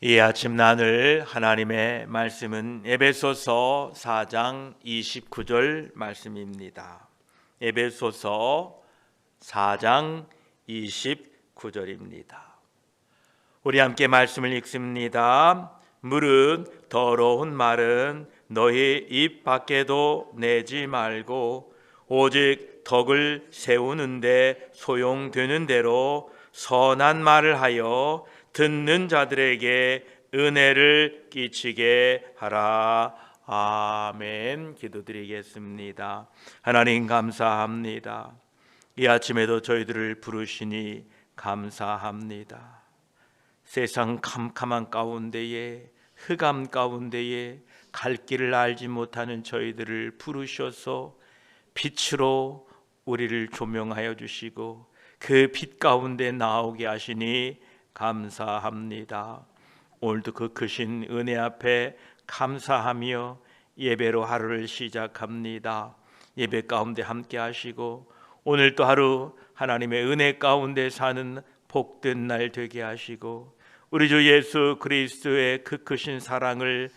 이 아침 나눌 하나님의 말씀은 에베소서 4장 29절 말씀입니다. 에베소서 4장 29절입니다. 우리 함께 말씀을 읽습니다. 무릇 더러운 말은 너희 입 밖에도 내지 말고 오직 덕을 세우는데 소용되는 대로 선한 말을 하여 듣는 자들에게 은혜를 끼치게 하라. 아멘. 기도드리겠습니다. 하나님 감사합니다. 이 아침에도 저희들을 부르시니 감사합니다. 세상 캄캄한 가운데에, 흑암 가운데에 갈 길을 알지 못하는 저희들을 부르셔서 빛으로 우리를 조명하여 주시고 그 빛 가운데 나오게 하시니 감사합니다. 오늘도 그 크신 은혜 앞에 감사하며 예배로 하루를 시작합니다. 예배 가운데 함께 하시고 오늘도 하루 하나님의 은혜 가운데 사는 복된 날 되게 하시고 우리 주 예수 그리스도의 그 크신 사랑을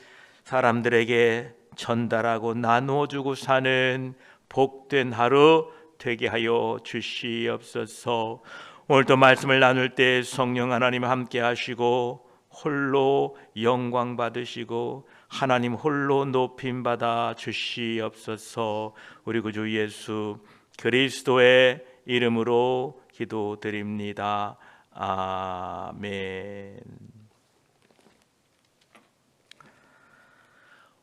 사람들에게 전달하고 나누어주고 사는 복된 하루 되게 하여 주시옵소서. 오늘도 말씀을 나눌 때 성령 하나님 함께 하시고 홀로 영광 받으시고 하나님 홀로 높임 받아 주시옵소서. 우리 구주 예수 그리스도의 이름으로 기도드립니다. 아멘.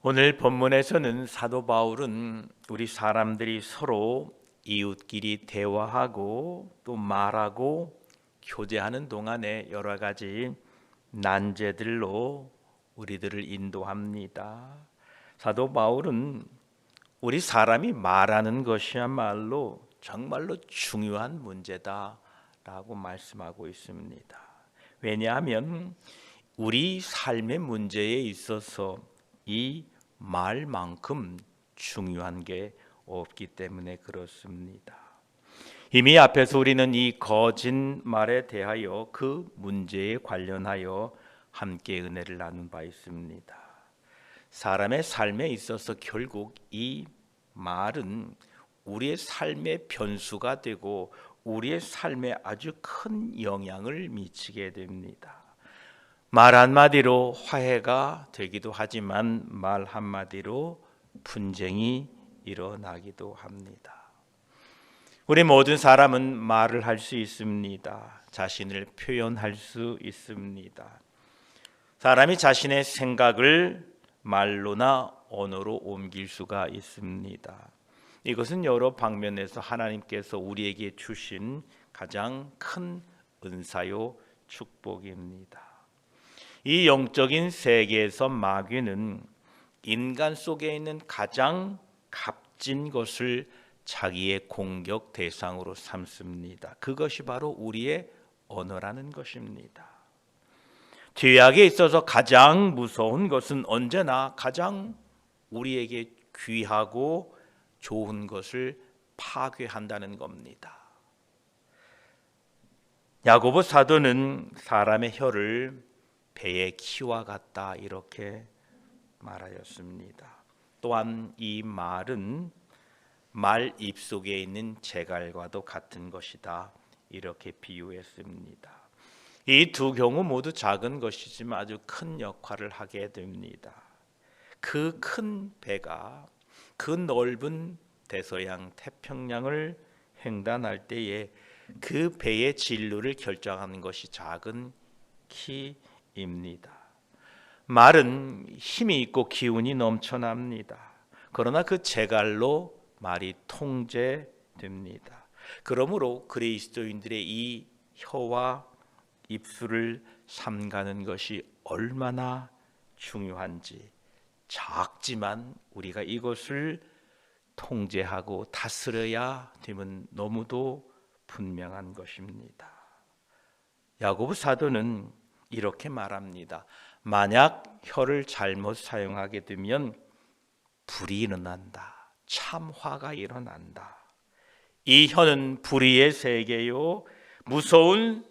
오늘 본문에서는 사도 바울은 우리 사람들이 서로 이웃끼리 대화하고 또 말하고 교제하는 동안에 여러 가지 난제들로 우리들을 인도합니다. 사도 바울은 우리 사람이 말하는 것이야말로 정말로 중요한 문제다라고 말씀하고 있습니다. 왜냐하면 우리 삶의 문제에 있어서 이 말만큼 중요한 게 없기 때문에 그렇습니다. 이미 앞에서 우리는 이 거짓말에 대하여 그 문제에 관련하여 함께 은혜를 나눈 바 있습니다. 사람의 삶에 있어서 결국 이 말은 우리의 삶의 변수가 되고 우리의 삶에 아주 큰 영향을 미치게 됩니다. 말 한마디로 화해가 되기도 하지만 말 한마디로 분쟁이 일어나기도 합니다. 우리 모든 사람은 말을 할 수 있습니다. 자신을 표현할 수 있습니다. 사람이 자신의 생각을 말로나 언어로 옮길 수가 있습니다. 이것은 여러 방면에서 하나님께서 우리에게 주신 가장 큰 은사요 축복입니다. 이 영적인 세계에서 마귀는 인간 속에 있는 가장 값진 것을 자기의 공격 대상으로 삼습니다. 그것이 바로 우리의 언어라는 것입니다. 죄악에 있어서 가장 무서운 것은 언제나 가장 우리에게 귀하고 좋은 것을 파괴한다는 겁니다. 야고보 사도는 사람의 혀를 배의 키와 같다 이렇게 말하였습니다. 또한 이 말은 말 입속에 있는 재갈과도 같은 것이다 이렇게 비유했습니다. 이 두 경우 모두 작은 것이지만 아주 큰 역할을 하게 됩니다. 그 큰 배가 그 넓은 대서양 태평양을 횡단할 때에 그 배의 진로를 결정하는 것이 작은 키입니다. 말은 힘이 있고 기운이 넘쳐납니다. 그러나 그 재갈로 말이 통제됩니다. 그러므로 그리스도인들의 이 혀와 입술을 삼가는 것이 얼마나 중요한지, 작지만 우리가 이것을 통제하고 다스려야 됨은 너무도 분명한 것입니다. 야고보 사도는 이렇게 말합니다. 만약 혀를 잘못 사용하게 되면 불이 일어난다. 참화가 일어난다. 이 혀는 불의의 세계요 무서운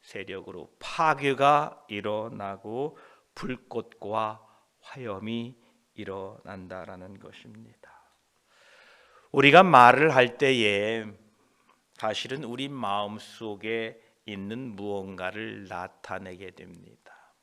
세력으로 파괴가 일어나고 불꽃과 화염이 일어난다라는 것입니다. 우리가 말을 할 때에 사실은 우리 마음속에 있는 무언가를 나타내게 됩니다.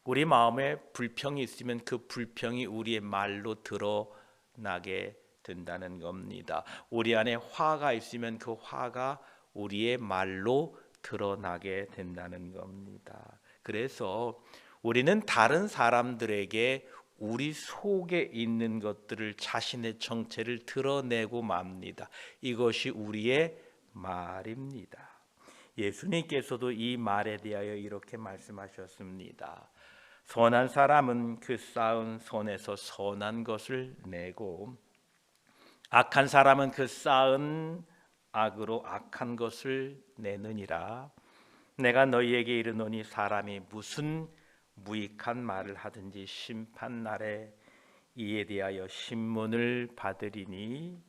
우리 마음에 불평이 있으면 그 불평이 우리의 말로 드러나게 된다는 겁니다. 우리 안에 화가 있으면 그 화가 우리의 말로 드러나게 된다는 겁니다. 그래서 우리는 다른 사람들에게 우리 속에 있는 것들을, 자신의 정체를 드러내고 맙니다. 이것이 우리의 말입니다. 예수님께서도 이 말에 대하여 이렇게 말씀하셨습니다. 선한 사람은 그 쌓은 손에서 선한 것을 내고, 악한 사람은 그 쌓은 악으로 악한 것을 내느니라. 내가 너희에게 이르노니 사람이 무슨 무익한 말을 하든지 심판날에 이에 대하여 신문을 받으리니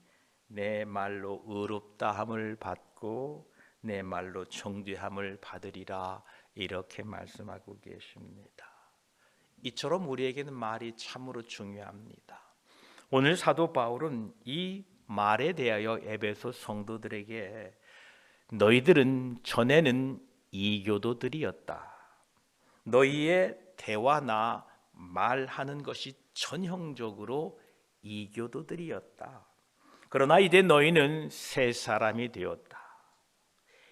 내 말로 의롭다함을 받고 내 말로 정죄함을 받으리라. 이렇게 말씀하고 계십니다. 이처럼 우리에게는 말이 참으로 중요합니다. 오늘 사도 바울은 이 말에 대하여 에베소 성도들에게 너희들은 전에는 이교도들이었다. 너희의 대화나 말하는 것이 전형적으로 이교도들이었다. 그러나 이제 너희는 새 사람이 되었다.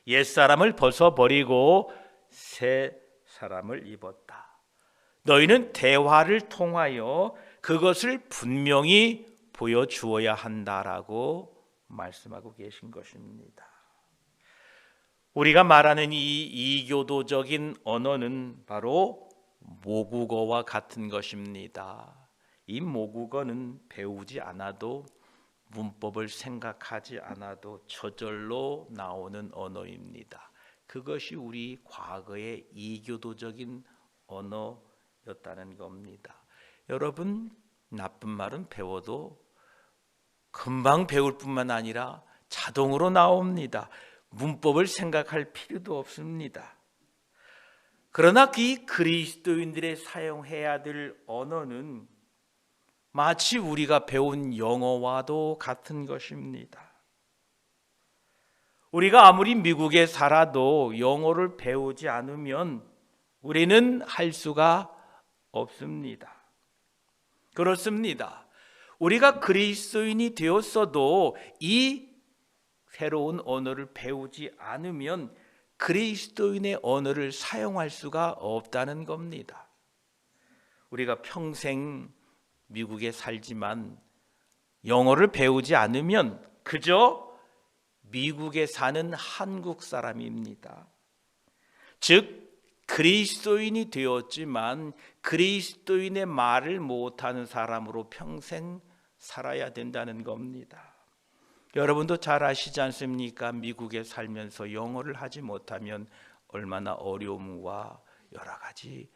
옛사람을 벗어버리고 새 사람을 입었다. 너희는 대화를 통하여 그것을 분명히 보여주어야 한다라고 말씀하고 계신 것입니다. 우리가 말하는 이 이교도적인 언어는 바로 모국어와 같은 것입니다. 이 모국어는 배우지 않아도, 문법을 생각하지 않아도 저절로 나오는 언어입니다. 그것이 우리 과거의 이교도적인 언어였다는 겁니다. 여러분, 나쁜 말은 배워도 금방 배울 뿐만 아니라 자동으로 나옵니다. 문법을 생각할 필요도 없습니다. 그러나 이 그리스도인들의 사용해야 될 언어는 마치 우리가 배운 영어와도 같은 것입니다. 우리가 아무리 미국에 살아도 영어를 배우지 않으면 우리는 할 수가 없습니다. 그렇습니다. 우리가 그리스도인이 되었어도 이 새로운 언어를 배우지 않으면 그리스도인의 언어를 사용할 수가 없다는 겁니다. 우리가 평생 미국에 살지만 영어를 배우지 않으면 그저 미국에 사는 한국 사람입니다. 즉 그리스도인이 되었지만 그리스도인의 말을 못하는 사람으로 평생 살아야 된다는 겁니다. 여러분도 잘 아시지 않습니까? 미국에 살면서 영어를 하지 못하면 얼마나 어려움과 여러 가지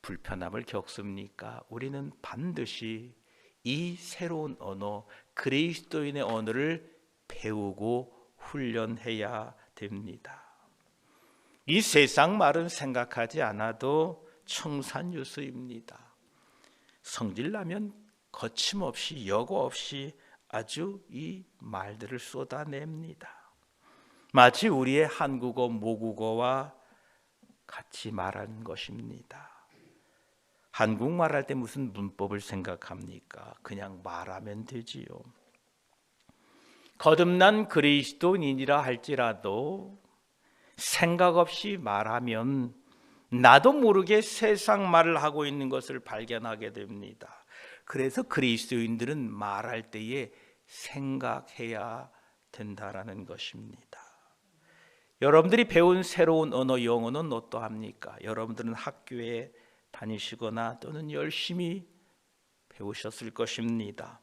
불편함을 겪습니까? 우리는 반드시 이 새로운 언어, 그리스도인의 언어를 배우고 훈련해야 됩니다. 이 세상 말은 생각하지 않아도 청산유수입니다. 성질나면 거침없이 여과 없이 아주 이 말들을 쏟아냅니다. 마치 우리의 한국어, 모국어와 같이 말하는 것입니다. 한국말 할 때 무슨 문법을 생각합니까? 그냥 말하면 되지요. 거듭난 그리스도인이라 할지라도 생각 없이 말하면 나도 모르게 세상 말을 하고 있는 것을 발견하게 됩니다. 그래서 그리스도인들은 말할 때에 생각해야 된다라는 것입니다. 여러분들이 배운 새로운 언어, 영어는 어떠합니까? 여러분들은 학교에 다니시거나 또는 열심히 배우셨을 것입니다.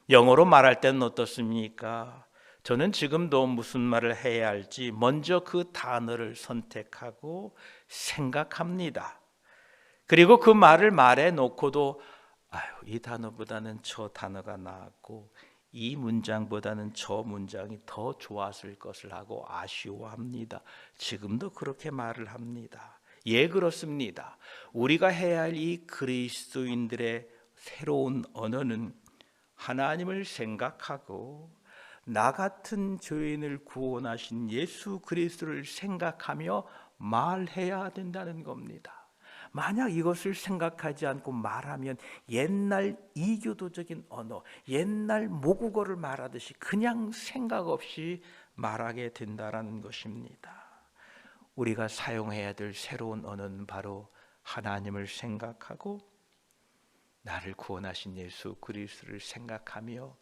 영어로 말할 때는 어떻습니까? 저는 지금도 무슨 말을 해야 할지 먼저 그 단어를 선택하고 생각합니다. 그리고 그 말을 말해 놓고도 이 단어보다는 저 단어가 나았고 이 문장보다는 저 문장이 더 좋았을 것을 하고 아쉬워합니다. 지금도 그렇게 말을 합니다. 예, 그렇습니다. 우리가 해야 할 이 그리스도인들의 새로운 언어는 하나님을 생각하고 나 같은 죄인을 구원하신 예수 그리스도를 생각하며 말해야 된다는 겁니다. 만약 이것을 생각하지 않고 말하면 옛날 이교도적인 언어, 옛날 모국어를 말하듯이 그냥 생각 없이 말하게 된다는 것입니다. 우리가 사용해야 될 새로운 언어는 바로 하나님을 생각하고 나를 구원하신 예수 그리스도를 생각하며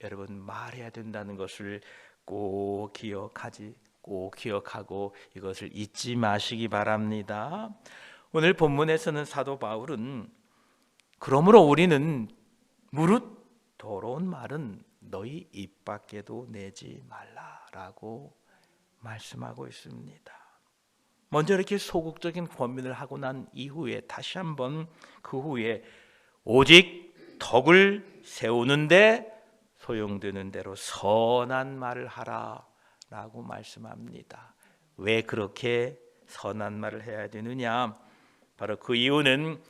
여러분 말해야 된다는 것을 꼭 기억하고 이것을 잊지 마시기 바랍니다. 오늘 본문에서는 사도 바울은 그러므로 우리는 무릇 더러운 말은 너희 입 밖에도 내지 말라라고 말씀하고 있습니다. 먼저 이렇게 소극적인 권면을 하고 난 이후에 다시 한번 그 후에 오직 덕을 세우는데 소용되는 대로 선한 말을 하라라고 말씀합니다. 왜 그렇게 선한 말을 해야 되느냐? 바로 그 이유는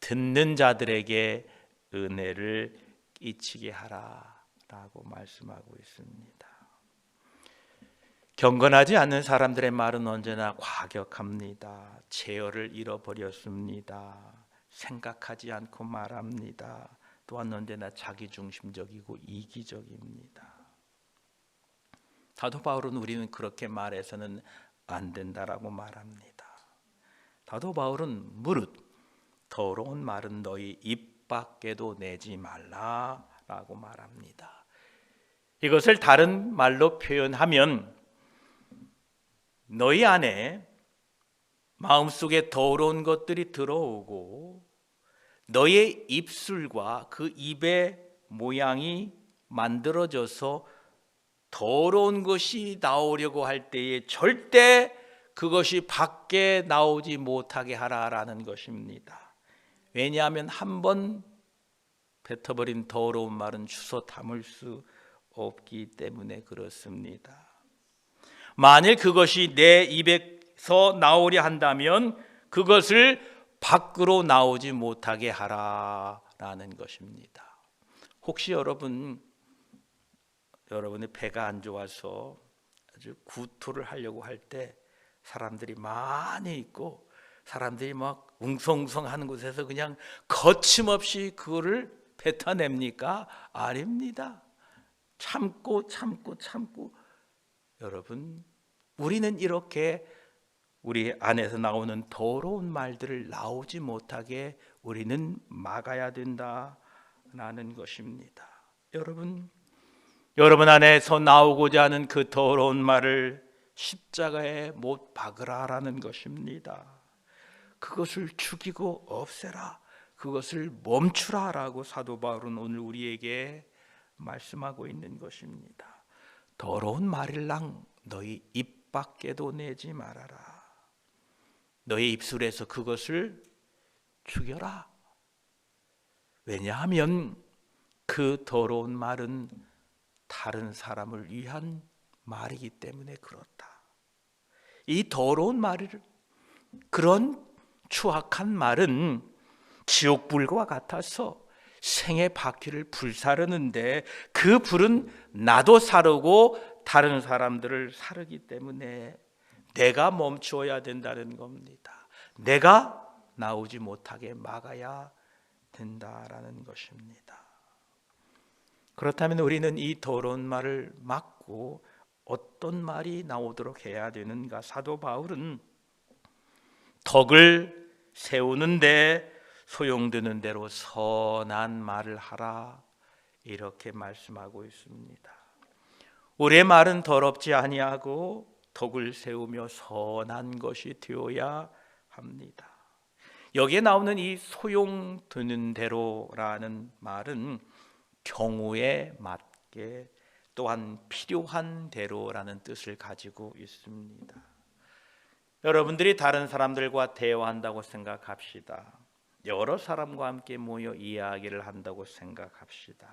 듣는 자들에게 은혜를 끼치게 하라라고 말씀하고 있습니다. 경건하지 않는 사람들의 말은 언제나 과격합니다. 제어를 잃어버렸습니다. 생각하지 않고 말합니다. 또한 언제나 자기중심적이고 이기적입니다. 사도 바울은 우리는 그렇게 말해서는 안 된다라고 말합니다. 사도 바울은 무릇 더러운 말은 너희 입 밖에도 내지 말라라고 말합니다. 이것을 다른 말로 표현하면 너희 안에 마음속에 더러운 것들이 들어오고 너의 입술과 그 입의 모양이 만들어져서 더러운 것이 나오려고 할 때에 절대 그것이 밖에 나오지 못하게 하라라는 것입니다. 왜냐하면 한번 뱉어버린 더러운 말은 주워 담을 수 없기 때문에 그렇습니다. 만일 그것이 내 입에서 나오려 한다면 그것을 밖으로 나오지 못하게 하라라는 것입니다. 혹시 여러분의 배가 안 좋아서 아주 구토를 하려고 할 때 사람들이 많이 있고 사람들이 막 웅성웅성하는 곳에서 그냥 거침없이 그거를 뱉어냅니까? 아닙니다. 참고 여러분, 우리는 이렇게 우리 안에서 나오는 더러운 말들을 나오지 못하게 우리는 막아야 된다라는 것입니다. 여러분 안에서 나오고자 하는 그 더러운 말을 십자가에 못 박으라라는 것입니다. 그것을 죽이고 없애라, 그것을 멈추라라고 사도 바울은 오늘 우리에게 말씀하고 있는 것입니다. 더러운 말일랑 너희 입 밖에도 내지 말아라. 너희 입술에서 그것을 죽여라. 왜냐하면 그 더러운 말은 다른 사람을 위한 말이기 때문에 그렇다. 이 더러운 말을, 그런 추악한 말은 지옥불과 같아서 생의 바퀴를 불사르는데 그 불은 나도 사르고 다른 사람들을 사르기 때문에 내가 멈추어야 된다는 겁니다. 내가 나오지 못하게 막아야 된다라는 것입니다. 그렇다면 우리는 이 더러운 말을 막고 어떤 말이 나오도록 해야 되는가? 사도 바울은 덕을 세우는데 소용되는 대로 선한 말을 하라 이렇게 말씀하고 있습니다. 우리의 말은 더럽지 아니하고 덕을 세우며 선한 것이 되어야 합니다. 여기에 나오는 이 소용되는 대로라는 말은 경우에 맞게 또한 필요한 대로라는 뜻을 가지고 있습니다. 여러분들이 다른 사람들과 대화한다고 생각합시다. 여러 사람과 함께 모여 이야기를 한다고 생각합시다.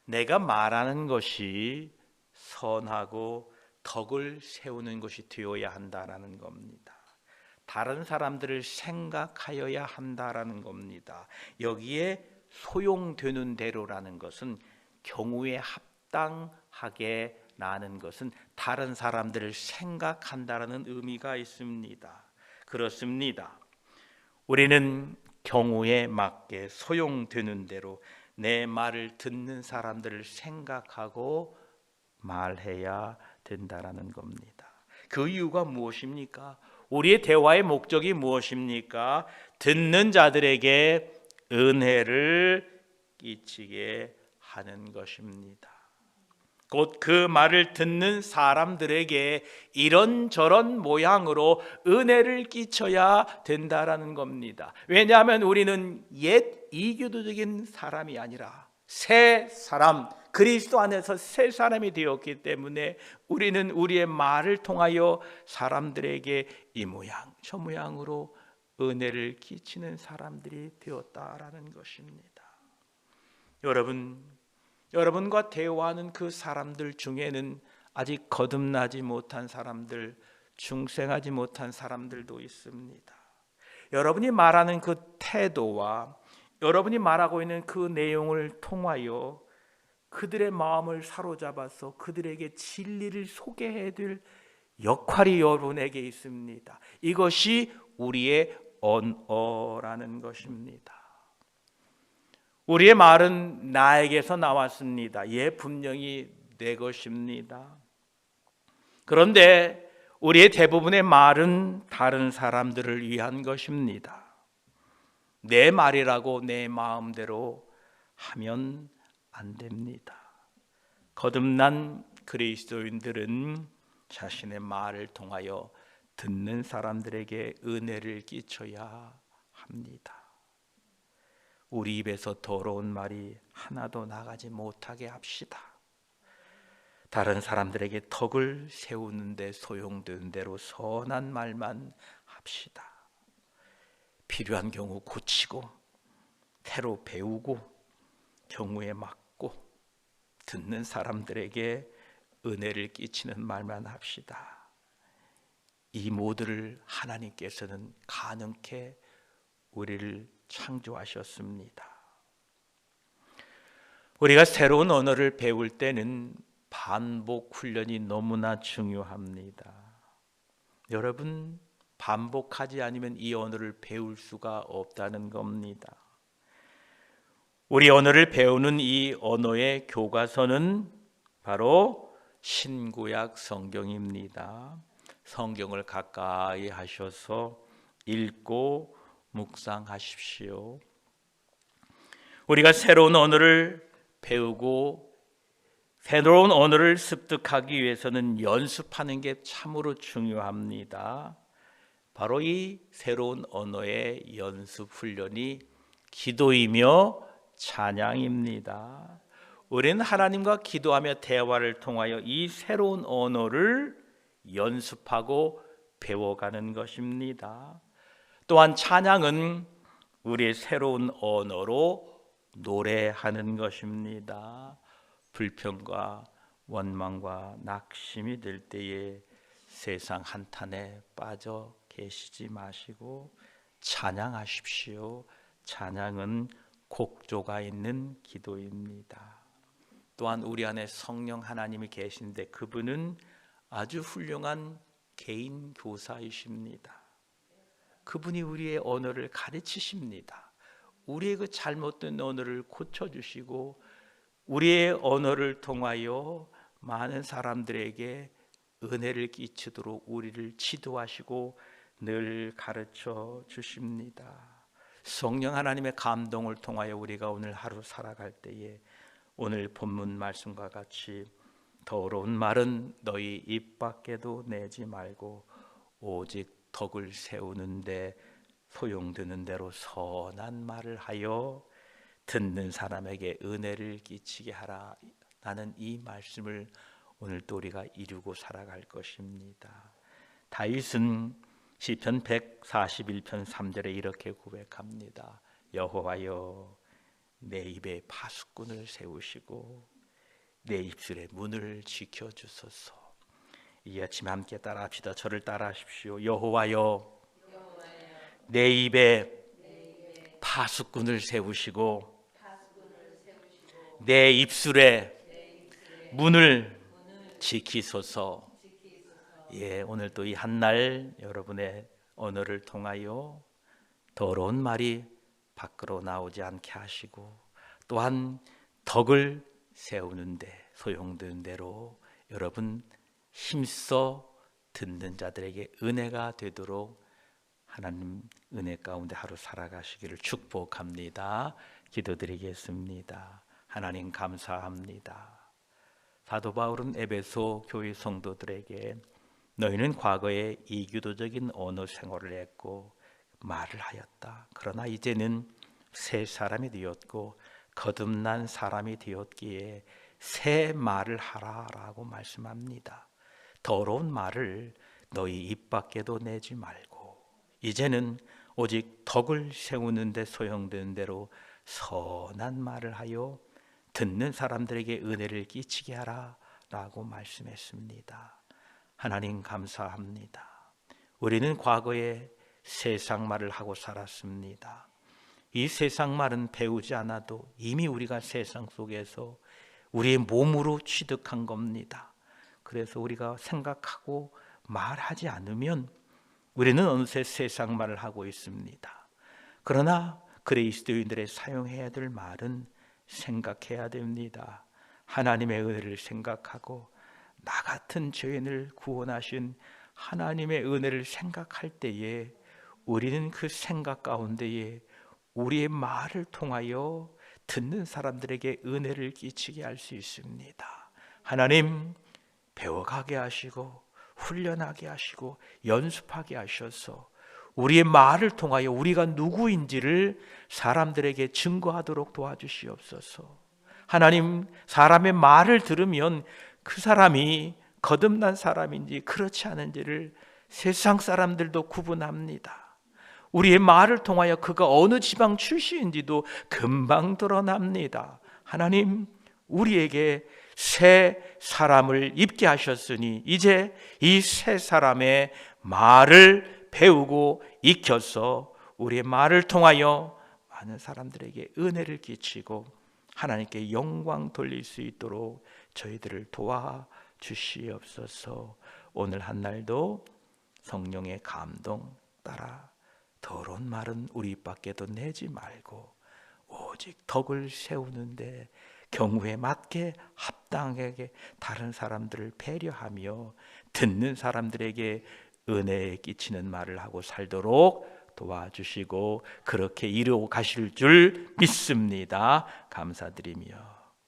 내가 말하는 것이 선하고 덕을 세우는 것이 되어야 한다는 겁니다. 다른 사람들을 생각하여야 한다라는 겁니다. 여기에 소용되는 대로라는 것은 경우에 합당하게 라는 것은 다른 사람들을 생각한다라는 의미가 있습니다. 그렇습니다. 우리는 경우에 맞게 소용되는 대로 내 말을 듣는 사람들을 생각하고 말해야 된다라는 겁니다. 그 이유가 무엇입니까? 우리의 대화의 목적이 무엇입니까? 듣는 자들에게 은혜를 끼치게 하는 것입니다. 곧 그 말을 듣는 사람들에게 이런저런 모양으로 은혜를 끼쳐야 된다라는 겁니다. 왜냐하면 우리는 옛 이교도적인 사람이 아니라 새 사람, 그리스도 안에서 새 사람이 되었기 때문에 우리는 우리의 말을 통하여 사람들에게 이 모양 저 모양으로 은혜를 끼치는 사람들이 되었다라는 것입니다. 여러분과 대화하는 그 사람들 중에는 아직 거듭나지 못한 사람들, 중생하지 못한 사람들도 있습니다. 여러분이 말하는 그 태도와 여러분이 말하고 있는 그 내용을 통하여 그들의 마음을 사로잡아서 그들에게 진리를 소개해야 될 역할이 여러분에게 있습니다. 이것이 우리의 언어라는 것입니다. 우리의 말은 나에게서 나왔습니다. 예, 분명히 내 것입니다. 그런데 우리의 대부분의 말은 다른 사람들을 위한 것입니다. 내 말이라고 내 마음대로 하면 안 됩니다. 거듭난 그리스도인들은 자신의 말을 통하여 듣는 사람들에게 은혜를 끼쳐야 합니다. 우리 입에서 더러운 말이 하나도 나가지 못하게 합시다. 다른 사람들에게 덕을 세우는데 소용되는 대로 선한 말만 합시다. 필요한 경우 고치고 새로 배우고 경우에 맞고 듣는 사람들에게 은혜를 끼치는 말만 합시다. 이 모두를 하나님께서는 가능케 우리를 창조하셨습니다. 우리가 새로운 언어를 배울 때는 반복 훈련이 너무나 중요합니다. 여러분, 반복하지 않으면 이 언어를 배울 수가 없다는 겁니다. 우리 언어를 배우는 이 언어의 교과서는 바로 신구약 성경입니다. 성경을 가까이 하셔서 읽고 묵상하십시오. 우리가 새로운 언어를 배우고 새로운 언어를 습득하기 위해서는 연습하는 게 참으로 중요합니다. 바로 이 새로운 언어의 연습 훈련이 기도이며 찬양입니다. 우리는 하나님과 기도하며 대화를 통하여 이 새로운 언어를 연습하고 배워가는 것입니다. 또한 찬양은 우리의 새로운 언어로 노래하는 것입니다. 불평과 원망과 낙심이 들 때에 세상 한탄에 빠져 계시지 마시고 찬양하십시오. 찬양은 곡조가 있는 기도입니다. 또한 우리 안에 성령 하나님이 계신데 그분은 아주 훌륭한 개인 교사이십니다. 그분이 우리의 언어를 가르치십니다. 우리의 그 잘못된 언어를 고쳐주시고 우리의 언어를 통하여 많은 사람들에게 은혜를 끼치도록 우리를 지도하시고 늘 가르쳐 주십니다. 성령 하나님의 감동을 통하여 우리가 오늘 하루 살아갈 때에 오늘 본문 말씀과 같이 더러운 말은 너희 입 밖에도 내지 말고 오직 덕을 세우는데 소용드는 대로 선한 말을 하여 듣는 사람에게 은혜를 끼치게 하라. 나는 이 말씀을 오늘 또 우리가 이루고 살아갈 것입니다. 다윗은 시편 141편 3절에 이렇게 고백합니다. 여호와여 내 입에 파수꾼을 세우시고 내 입술의 문을 지켜주소서. 이 아침 함께 따라합시다. 저를 따라하십시오. 여호와여 내 입에 파수꾼을 세우시고 내 입술에 문을 지키소서. 예, 오늘 또 이 한날 여러분의 언어를 통하여 더러운 말이 밖으로 나오지 않게 하시고, 또한 덕을 세우는데 소용되는 대로 여러분 힘써 듣는 자들에게 은혜가 되도록 하나님 은혜 가운데 하루 살아가시기를 축복합니다. 기도드리겠습니다. 하나님 감사합니다. 사도 바울은 에베소 교회 성도들에게 너희는 과거에 이교도적인 언어 생활을 했고 말을 하였다. 그러나 이제는 새 사람이 되었고 거듭난 사람이 되었기에 새 말을 하라라고 말씀합니다. 더러운 말을 너희 입 밖에도 내지 말고 이제는 오직 덕을 세우는 데 소용되는 대로 선한 말을 하여 듣는 사람들에게 은혜를 끼치게 하라라고 말씀했습니다. 하나님 감사합니다. 우리는 과거에 세상 말을 하고 살았습니다. 이 세상 말은 배우지 않아도 이미 우리가 세상 속에서 우리의 몸으로 취득한 겁니다. 그래서 우리가 생각하고 말하지 않으면 우리는 어느새 세상 말을 하고 있습니다. 그러나 그리스도인들의 사용해야 될 말은 생각해야 됩니다. 하나님의 은혜를 생각하고 나 같은 죄인을 구원하신 하나님의 은혜를 생각할 때에 우리는 그 생각 가운데에 우리의 말을 통하여 듣는 사람들에게 은혜를 끼치게 할 수 있습니다. 하나님 배워가게 하시고 훈련하게 하시고 연습하게 하셔서 우리의 말을 통하여 우리가 누구인지를 사람들에게 증거하도록 도와주시옵소서. 하나님, 사람의 말을 들으면 그 사람이 거듭난 사람인지 그렇지 않은지를 세상 사람들도 구분합니다. 우리의 말을 통하여 그가 어느 지방 출신인지도 금방 드러납니다. 하나님, 우리에게 새 사람을 입게 하셨으니 이제 이 새 사람의 말을 배우고 익혀서 우리의 말을 통하여 많은 사람들에게 은혜를 끼치고 하나님께 영광 돌릴 수 있도록 저희들을 도와주시옵소서. 오늘 한날도 성령의 감동 따라 더러운 말은 우리 입 밖에도 내지 말고 오직 덕을 세우는데 경우에 맞게 합당하게 다른 사람들을 배려하며 듣는 사람들에게 은혜 끼치는 말을 하고 살도록 도와주시고 그렇게 이루어 가실 줄 믿습니다. 감사드리며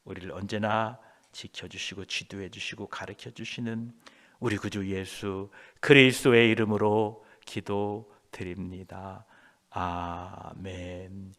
우리를 언제나 지켜주시고 지도해 주시고 가르쳐 주시는 우리 구주 예수 그리스도의 이름으로 기도드립니다. 아멘.